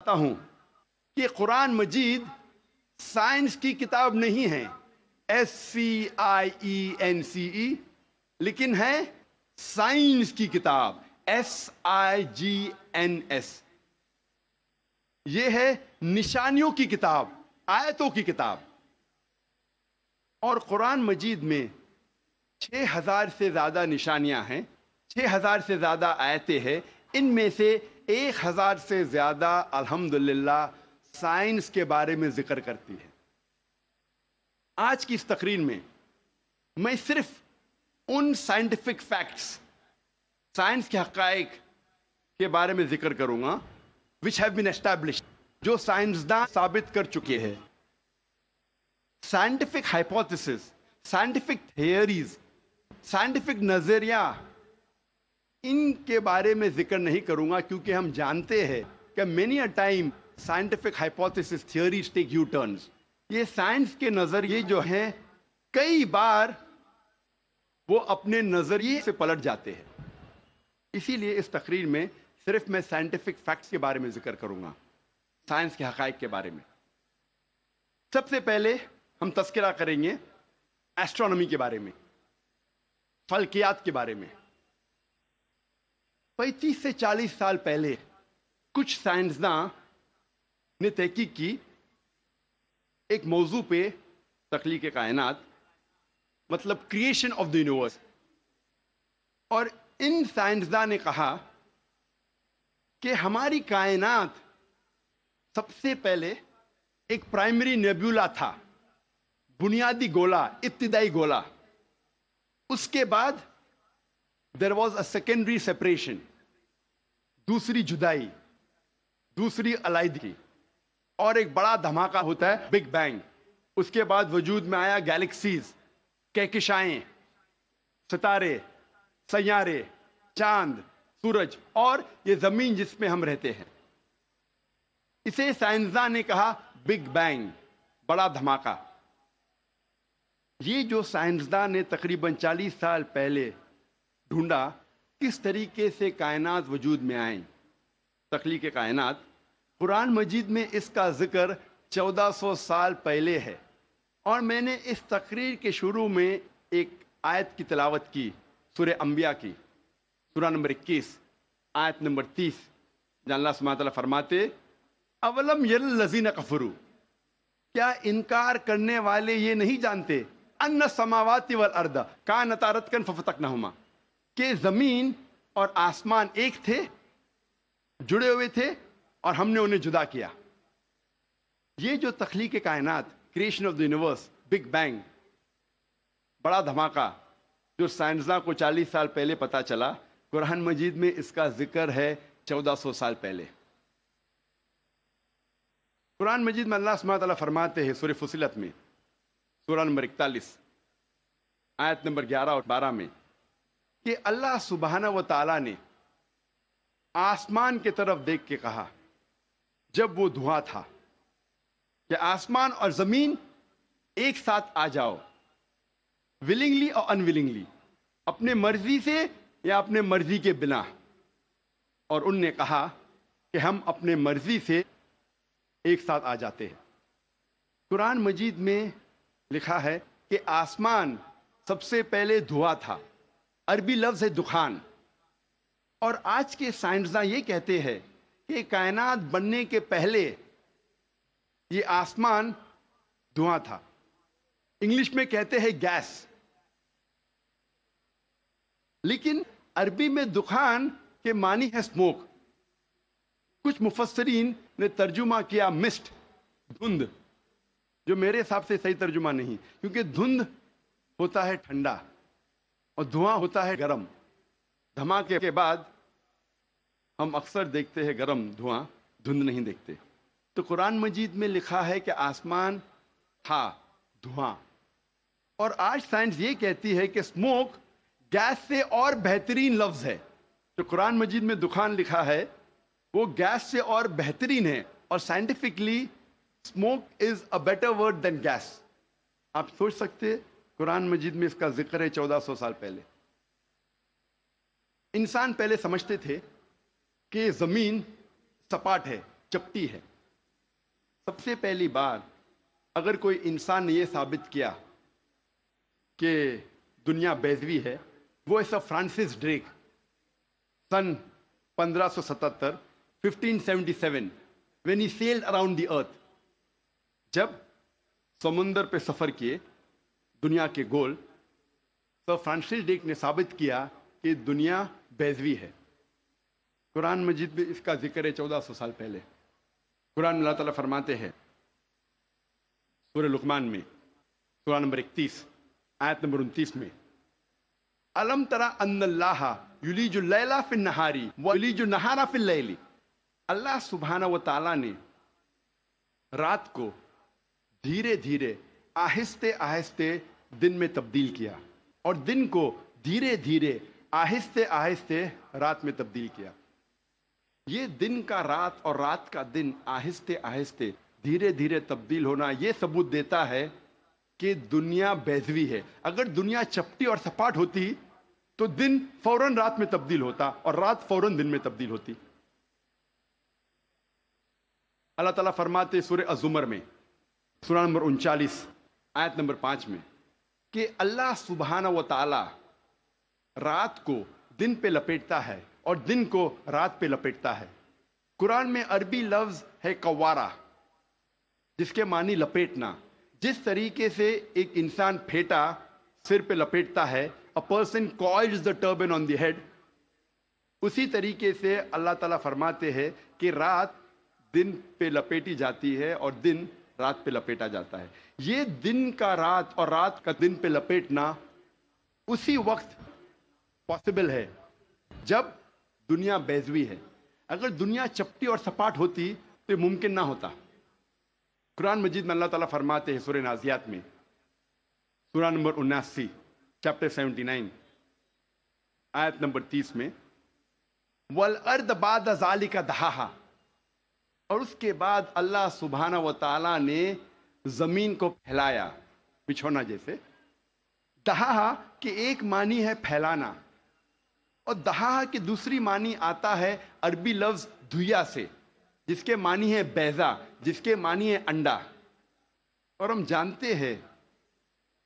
چاہتا ہوں کہ قرآن مجید سائنس کی کتاب نہیں ہے SCIENCE، لیکن ہے سائنس کی کتاب SIGNS۔ یہ ہے نشانیوں کی کتاب، آیتوں کی کتاب۔ اور قرآن مجید میں 6000 سے زیادہ نشانیاں ہیں، 6000 سے زیادہ آیتیں ہیں۔ ان میں سے 1000 سے زیادہ الحمدللہ سائنس کے بارے میں ذکر کرتی ہے۔ آج کی اس تقریر میں میں صرف ان سائنٹیفک فیکٹس، سائنس کے حقائق کے بارے میں ذکر کروں گا which have been established، جو سائنسداں ثابت کر چکے ہیں۔ Scientific hypothesis, scientific theories, scientific نظریہ، ان کے بارے میں ذکر نہیں کروں گا، کیونکہ ہم جانتے ہیں کہ many a time scientific hypothesis theories take U-turns۔ یہ سائنس کے نظریے جو ہیں کئی بار وہ اپنے نظریے سے پلٹ جاتے ہیں۔ اسی لیے اس تقریر میں صرف میں سائنٹیفک فیکٹس کے بارے میں ذکر کروں گا، سائنس کے حقائق کے بارے میں۔ سب سے پہلے ہم تذکرہ کریں گے ایسٹرونومی کے بارے میں، فلکیات کے بارے میں۔ 35 سے 40 سال پہلے کچھ سائنسداں نے تحقیق کی ایک موضوع پہ، تخلیق کائنات، مطلب کریشن آف دی یونیورس۔ اور ان سائنسداں نے کہا کہ ہماری کائنات سب سے پہلے ایک پرائمری نیبولا تھا، بنیادی گولا، ابتدائی گولا۔ اس کے بعد there was a secondary separation، دوسری جدائی، دوسری علیحدگی، اور ایک بڑا دھماکہ ہوتا ہے بگ بینگ۔ اس کے بعد وجود میں آیا گیلیکسیز، کہکشائیں، ستارے، سیارے، چاند، سورج، اور یہ زمین جس میں ہم رہتے ہیں۔ اسے سائنسداں نے کہا بگ بینگ، بڑا دھماکہ۔ یہ جو سائنسداں نے تقریباً 40 سال پہلے ڈھونڈا کس طریقے سے کائنات وجود میں آئیں، تخلیق کائنات، قرآن مجید میں اس کا ذکر 1400 سال پہلے ہے۔ اور میں نے اس تقریر کے شروع میں ایک آیت کی تلاوت کی، سورہ انبیاء کی، سورہ نمبر 21، آیت نمبر 30، جہاں اللہ سبحانہ تعالیٰ فرماتے اولم یر الذین کفروا، کیا انکار کرنے والے یہ نہیں جانتے ان السماوات والارض کانتا رتقا ففتقناہما، کہ زمین اور آسمان ایک تھے، جڑے ہوئے تھے، اور ہم نے انہیں جدا کیا۔ یہ جو تخلیق کائنات، creation of the universe, big bang, بڑا دھماکہ، جو سائنسداں کو 40 سال پہلے پتا چلا، قرآن مجید میں اس کا ذکر ہے 1400 سال پہلے۔ قرآن مجید میں اللہ سبحانہ تعالیٰ فرماتے ہیں سورہ فصلت میں، سورہ نمبر 41، آیت نمبر 11 اور 12 میں، کہ اللہ سبحانہ و تعالیٰ نے آسمان کی طرف دیکھ کے کہا جب وہ دھواں تھا کہ آسمان اور زمین ایک ساتھ آ جاؤ، ولنگلی اور انولنگلی، اپنے مرضی سے یا اپنے مرضی کے بنا۔ اور ان نے کہا کہ ہم اپنے مرضی سے ایک ساتھ آ جاتے ہیں۔ قرآن مجید میں لکھا ہے کہ آسمان سب سے پہلے دھواں تھا، عربی لفظ ہے دخان۔ اور آج کے سائنسداں یہ کہتے ہیں کہ کائنات بننے کے پہلے یہ آسمان دھواں تھا، انگلش میں کہتے ہیں گیس۔ لیکن عربی میں دخان کے معنی ہے اسموک۔ کچھ مفسرین نے ترجمہ کیا مسٹ، دھند، جو میرے حساب سے صحیح ترجمہ نہیں، کیونکہ دھند ہوتا ہے ٹھنڈا اور دھواں ہوتا ہے گرم۔ دھماکے کے بعد ہم اکثر دیکھتے ہیں گرم دھواں، دھند نہیں دیکھتے۔ تو قرآن مجید میں لکھا ہے کہ آسمان تھا دھواں۔ اور آج سائنس یہ کہتی ہے کہ اسموک گیس سے اور بہترین لفظ ہے۔ جو قرآن مجید میں دخان لکھا ہے وہ گیس سے اور بہترین ہے، اور scientifically smoke is a better word than gas. آپ سوچ سکتے قرآن مجید میں اس کا ذکر ہے 1400 سال پہلے۔ انسان پہلے سمجھتے تھے کہ زمین سپاٹ ہے، چپٹی ہے۔ سب سے پہلی بار اگر کوئی انسان نے یہ ثابت کیا کہ دنیا بیضوی ہے، وہ ایسا Francis Drake sun 1577 1577 when he sailed around the earth، جب سمندر پہ سفر کیے دنیا کے گول، سر فرانسس ڈریک نے ثابت کیا کہ دنیا بیضوی ہے۔ قرآن مجید میں اس کا ذکر ہے 1400 سال پہلے۔ قرآن میں اللہ تعالیٰ فرماتے ہیں سورہ لقمان میں، سورہ نمبر 31 آیت نمبر 29 میں، الم ترى ان اللہ یلیج اللیل فی النہار ویلیج النہار فی اللیل، اللہ سبحانہ و تعالیٰ نے رات کو دھیرے دھیرے آہستہ آہستہ دن میں تبدیل کیا اور دن کو دھیرے دھیرے آہستہ آہستہ رات میں تبدیل کیا۔ یہ دن کا رات اور رات کا دن آہستہ آہستہ دھیرے دھیرے تبدیل ہونا یہ ثبوت دیتا ہے کہ دنیا بیضوی ہے۔ اگر دنیا چپٹی اور سپاٹ ہوتی تو دن فوراً رات میں تبدیل ہوتا اور رات فوراً دن میں تبدیل ہوتی۔ اللہ تعالیٰ فرماتے سورہ الزمر میں، سورہ نمبر 39 آیت نمبر 5 میں، کہ اللہ سبحانہ و تعالی رات کو دن پہ لپیٹتا ہے اور دن کو رات پہ لپیٹتا ہے۔ قرآن میں عربی لفظ ہے قوارہ، جس کے معنی لپیٹنا۔ جس طریقے سے ایک انسان پھیٹا سر پہ لپیٹتا ہے، a person coils the turban on the head، اسی طریقے سے اللہ تعالیٰ فرماتے ہیں کہ رات دن پہ لپیٹی جاتی ہے اور دن رات پہ لپیٹا جاتا ہے۔ یہ دن کا رات اور رات کا دن پہ لپیٹنا اسی وقت پاسبل ہے جب دنیا بیضوی ہے۔ اگر دنیا چپٹی اور سپاٹ ہوتی تو یہ ممکن نہ ہوتا۔ قرآن مجید میں اللہ تعالیٰ فرماتے ہیں سورہ نازیات میں، سورہ نمبر 79 چیپٹر 79 آیت نمبر 30 میں، وَالْأَرْضَ بَعْدَ ذَلِكَ دَحَاهَا، اور اس کے بعد اللہ سبحانہ و تعالیٰ نے زمین کو پھیلایا بچھونا جیسے۔ دہا کہ ایک معنی ہے پھیلانا، اور دہا کی دوسری معنی آتا ہے عربی لفظ دھویا سے، جس کے معنی ہے بیضا، جس کے معنی ہے انڈا۔ اور ہم جانتے ہیں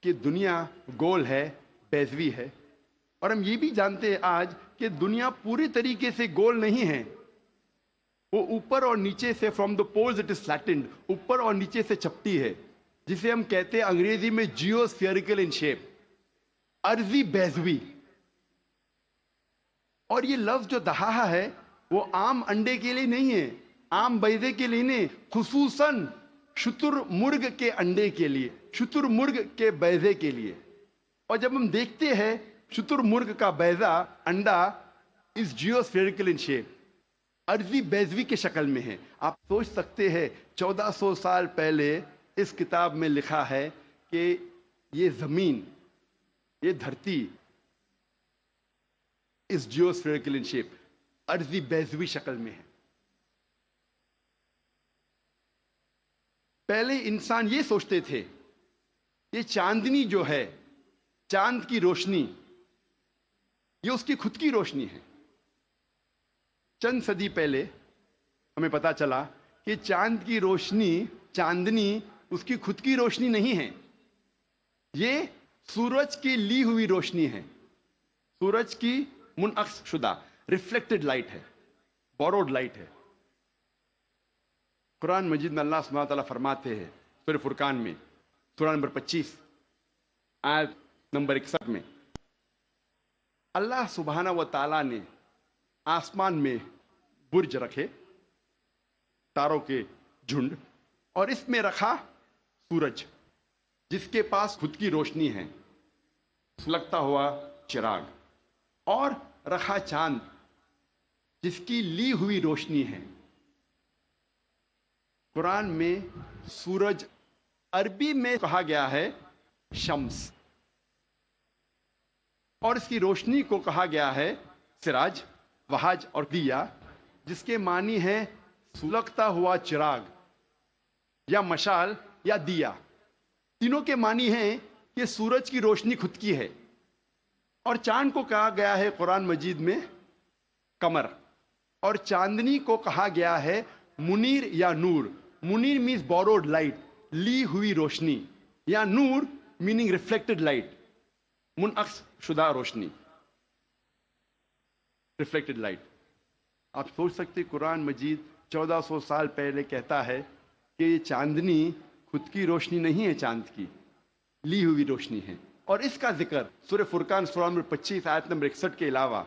کہ دنیا گول ہے، بیضوی ہے، اور ہم یہ بھی جانتے ہیں آج کہ دنیا پوری طریقے سے گول نہیں ہے، وہ اوپر اور نیچے سے from the poles it is flattened, اوپر اور نیچے سے چپٹی ہے، جسے ہم کہتے ہیں انگریزی میں جیو اسفیئریکل ان شیپ، ارضی بیضوی۔ اور یہ لفظ جو دہا ہے وہ عام انڈے کے لیے نہیں ہے، عام بیضے کے لیے نہیں، خصوصاً شتر مرغ کے انڈے کے لیے، شتر مرغ کے بیضے کے لیے۔ اور جب ہم دیکھتے ہیں شتر مرغ کا بیضا انڈا از جیو اسفیئریکل ان شیپ، ارضی بیضوی کے شکل میں ہے۔ آپ سوچ سکتے ہیں 1400 سال پہلے اس کتاب میں لکھا ہے کہ یہ زمین، یہ دھرتی اس جیو اسفیئریکل ان شیپ، ارضی بیضوی شکل میں ہے۔ پہلے انسان یہ سوچتے تھے یہ چاندنی جو ہے، چاند کی روشنی، یہ اس کی خود کی روشنی ہے۔ چند صدی پہلے ہمیں پتا چلا کہ چاند کی روشنی، چاندنی اس کی خود کی روشنی نہیں ہے، یہ سورج کی لی ہوئی روشنی ہے، سورج کی منعکس شدہ ریفلیکٹڈ لائٹ ہے، بوروڈ لائٹ ہے۔ قرآن مجید میں اللہ سبحانہ تعالیٰ فرماتے ہیں سورہ فرقان میں، سورہ نمبر 25 آیت نمبر 61 میں، اللہ سبحانہ و تعالیٰ نے آسمان میں برج رکھے، تاروں کے جھنڈ، اور اس میں رکھا سورج جس کے پاس خود کی روشنی ہے، سلگتا ہوا چراغ، اور رکھا چاند جس کی لی ہوئی روشنی ہے۔ قرآن میں سورج عربی میں کہا گیا ہے شمس، اور اس کی روشنی کو کہا گیا ہے سراج، وہاج اور دیا، جس کے معنی ہے سلگتا ہوا چراغ یا مشال یا دیا۔ تینوں کے معنی ہیں کہ سورج کی روشنی خود کی ہے، اور چاند کو کہا گیا ہے قرآن مجید میں قمر، اور چاندنی کو کہا گیا ہے منیر یا نور. منیر means borrowed light, لی ہوئی روشنی, یا نور meaning reflected light, منعکس شدہ روشنی, reflected light. آپ سوچ سکتے قرآن مجید 1400 سال پہلے کہتا ہے کہ یہ چاندنی خود کی روشنی نہیں ہے, چاند کی لی ہوئی روشنی ہے. اور اس کا ذکر سورہ فرقان سورہ نمبر 25 آیت نمبر 61 کے علاوہ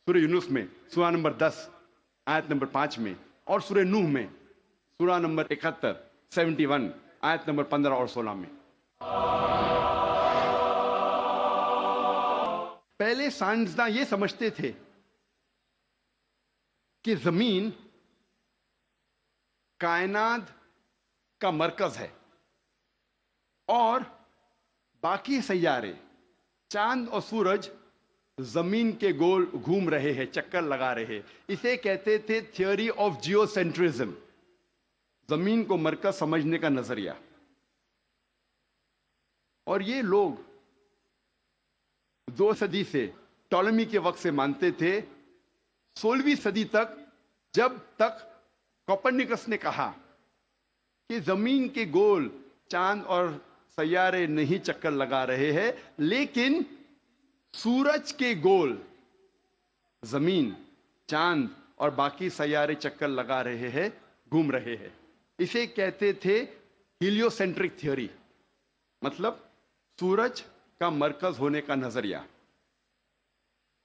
سورہ یونس میں سورہ نمبر 10 آیت نمبر 5 میں, اور سورہ نوح میں سورہ نمبر 71 آیت نمبر 15 اور 16 میں. پہلے سائنسداں یہ سمجھتے تھے کہ زمین کائنات کا مرکز ہے اور باقی سیارے چاند اور سورج زمین کے گول گھوم رہے ہیں, چکر لگا رہے ہیں. اسے کہتے تھے تھیوری آف جیو سینٹرزم, زمین کو مرکز سمجھنے کا نظریہ. اور یہ لوگ 2 صدی سے ٹولمی کے وقت سے مانتے تھے, 16ویں صدی تک, جب تک کوپرنیکس نے کہا کہ زمین کے گول چاند اور سیارے نہیں چکر لگا رہے ہیں, لیکن سورج کے گول زمین, چاند اور باقی سیارے چکر لگا رہے ہیں, گھوم رہے ہیں. اسے کہتے تھے ہیلیو سینٹرک تھیوری, مطلب سورج کا مرکز ہونے کا نظریہ.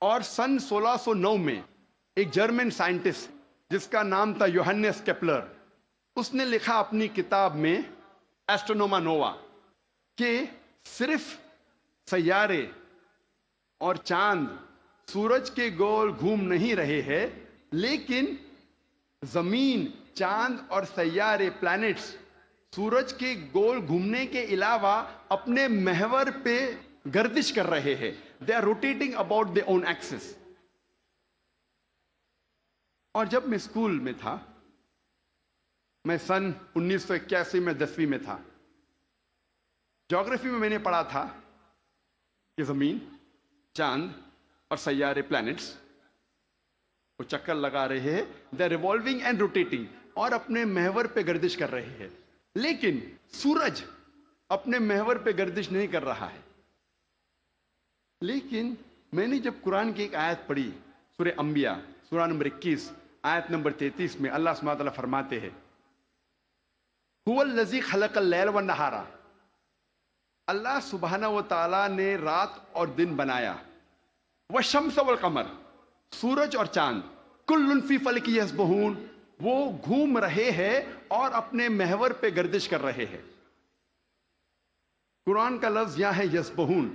اور سن 1609 میں ایک جرمن سائنٹسٹ جس کا نام تھا یوہنس کیپلر, اس نے لکھا اپنی کتاب میں ایسٹرونوما نووا کہ صرف سیارے اور چاند سورج کے گول گھوم نہیں رہے ہیں, لیکن زمین, چاند اور سیارے پلانٹس سورج کے گول گھومنے کے علاوہ اپنے محور پہ گردش کر رہے ہیں. They are rotating about their own axis. اور جب میں اسکول میں تھا, میں سن 1981 میں 10ویں میں تھا, جغرافی میں نے پڑھا تھا کہ زمین, چاند اور سیارے پلانٹس وہ چکر لگا رہے ہیں, they are revolving and rotating, اور اپنے محور پہ گردش کر رہے ہیں. لیکن سورج اپنے محور پہ گردش نہیں کر رہا ہے. لیکن میں نے جب قرآن کی ایک آیت پڑھی, سورہ انبیاء سورہ نمبر 21 آیت نمبر 33 میں اللہ سبحانہ وتعالیٰ فرماتے ہیں هو الذی خلق اللیل والنہار, اللہ سبحانہ و تعالیٰ نے رات اور دن بنایا, والشمس والقمر, سورج اور چاند, کل فی فلک یسبحون, وہ گھوم رہے ہیں اور اپنے محور پہ گردش کر رہے ہیں. قرآن کا لفظ یہاں ہے یسبحون.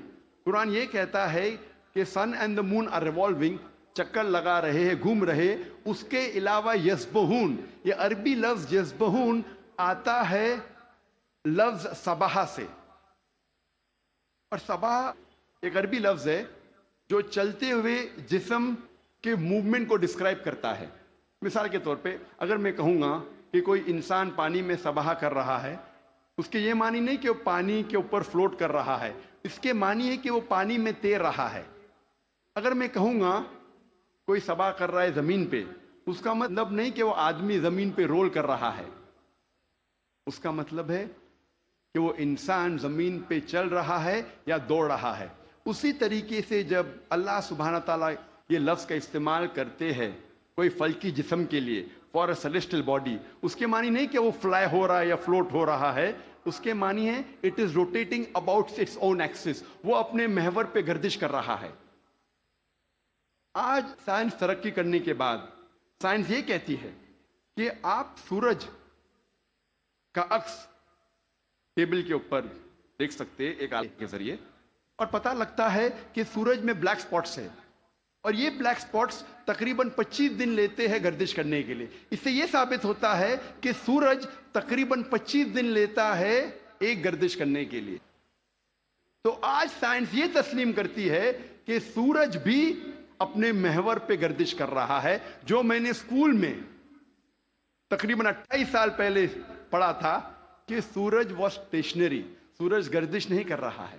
قرآن یہ کہتا ہے کہ sun and the moon are revolving, چکر لگا رہے ہیں, گھوم رہے. اس کے علاوہ یسبحون, یہ عربی لفظ یسبحون آتا ہے لفظ صباح سے, اور صباح ایک عربی لفظ ہے جو چلتے ہوئے جسم کے موومنٹ کو ڈسکرائب کرتا ہے. مثال کے طور پہ اگر میں کہوں گا کہ کوئی انسان پانی میں سباہ کر رہا ہے, اس کے یہ معنی نہیں کہ وہ پانی کے اوپر فلوٹ کر رہا ہے, اس کے معنی ہے کہ وہ پانی میں تیر رہا ہے. اگر میں کہوں گا کوئی سباہ کر رہا ہے زمین پہ, اس کا مطلب نہیں کہ وہ آدمی زمین پہ رول کر رہا ہے, اس کا مطلب ہے کہ وہ انسان زمین پہ چل رہا ہے یا دوڑ رہا ہے. اسی طریقے سے جب اللہ سبحانہ تعالیٰ یہ لفظ کا استعمال کرتے ہیں کوئی فلکی جسم کے لیے, فار اے سیلیسٹل باڈی, اس کے معنی نہیں کہ وہ فلائی ہو رہا ہے یا فلوٹ ہو رہا ہے, اس کے معنی ہے it is rotating about its own axis, وہ اپنے محور پہ گردش کر رہا ہے. آج سائنس ترقی کرنے کے بعد سائنس یہ کہتی ہے کہ آپ سورج کا عکس ٹیبل کے اوپر دیکھ سکتے ایک آلے کے ذریعے, اور پتہ لگتا ہے کہ سورج میں بلیک سپاٹس ہے, اور یہ بلیک سپاٹس تقریباً 25 دن لیتے ہیں گردش کرنے کے لیے. اس سے یہ ثابت ہوتا ہے کہ سورج تقریباً 25 دن لیتا ہے ایک گردش کرنے کے لیے. تو آج سائنس یہ تسلیم کرتی ہے کہ سورج بھی اپنے محور پہ گردش کر رہا ہے. جو میں نے اسکول میں تقریباً 28 سال پہلے پڑھا تھا کہ سورج واز اسٹیشنری, سورج گردش نہیں کر رہا ہے.